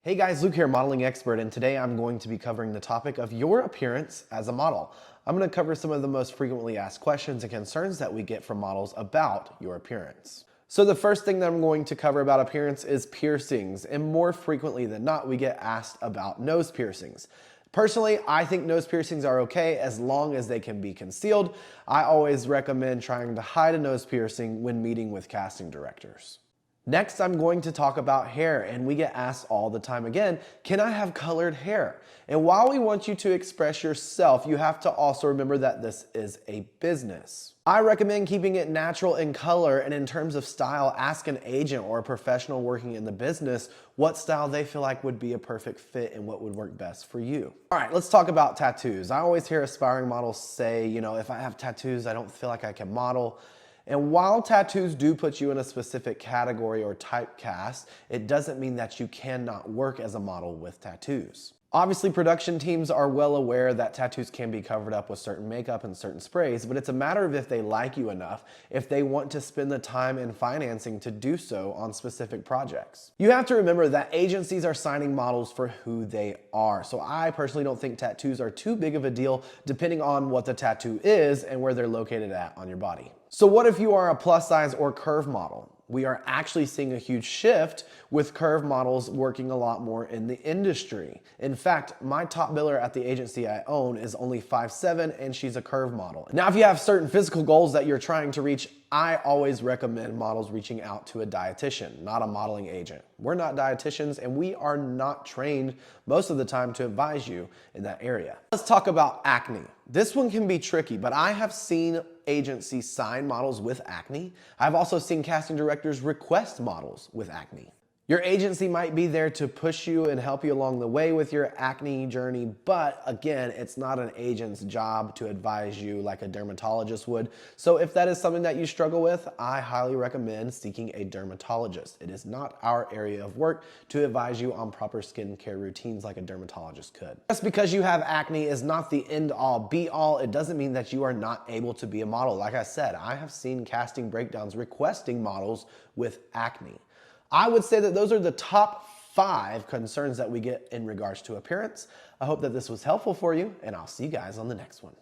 Hey guys, Luke here, modeling expert, and today I'm going to be covering the topic of your appearance as a model. I'm going to cover some of the most frequently asked questions and concerns that we get from models about your appearance. So the first thing that I'm going to cover about appearance is piercings, and more frequently than not, we get asked about nose piercings. Personally, I think nose piercings are okay as long as they can be concealed. I always recommend trying to hide a nose piercing when meeting with casting directors. Next, I'm going to talk about hair, and we get asked all the time again, can I have colored hair? And while we want you to express yourself, you have to also remember that this is a business. I recommend keeping it natural in color, and in terms of style, ask an agent or a professional working in the business what style they feel like would be a perfect fit and what would work best for you. All right, let's talk about tattoos. I always hear aspiring models say, if I have tattoos, I don't feel like I can model. And while tattoos do put you in a specific category or typecast, it doesn't mean that you cannot work as a model with tattoos. Obviously, production teams are well aware that tattoos can be covered up with certain makeup and certain sprays, but it's a matter of if they like you enough, if they want to spend the time and financing to do so on specific projects. You have to remember that agencies are signing models for who they are. So I personally don't think tattoos are too big of a deal depending on what the tattoo is and where they're located at on your body. So what if you are a plus size or curve model? We are actually seeing a huge shift with curve models working a lot more in the industry. In fact, my top biller at the agency I own is only 5'7" and she's a curve model. Now, if you have certain physical goals that you're trying to reach, I always recommend models reaching out to a dietitian, not a modeling agent. We're not dietitians and we are not trained most of the time to advise you in that area. Let's talk about acne. This one can be tricky, but I have seen agencies sign models with acne. I've also seen casting directors request models with acne. Your agency might be there to push you and help you along the way with your acne journey, but again, it's not an agent's job to advise you like a dermatologist would. So if that is something that you struggle with, I highly recommend seeking a dermatologist. It is not our area of work to advise you on proper skincare routines like a dermatologist could. Just because you have acne is not the end all be all. It doesn't mean that you are not able to be a model. Like I said, I have seen casting breakdowns requesting models with acne. I would say that those are the top 5 concerns that we get in regards to appearance. I hope that this was helpful for you, and I'll see you guys on the next one.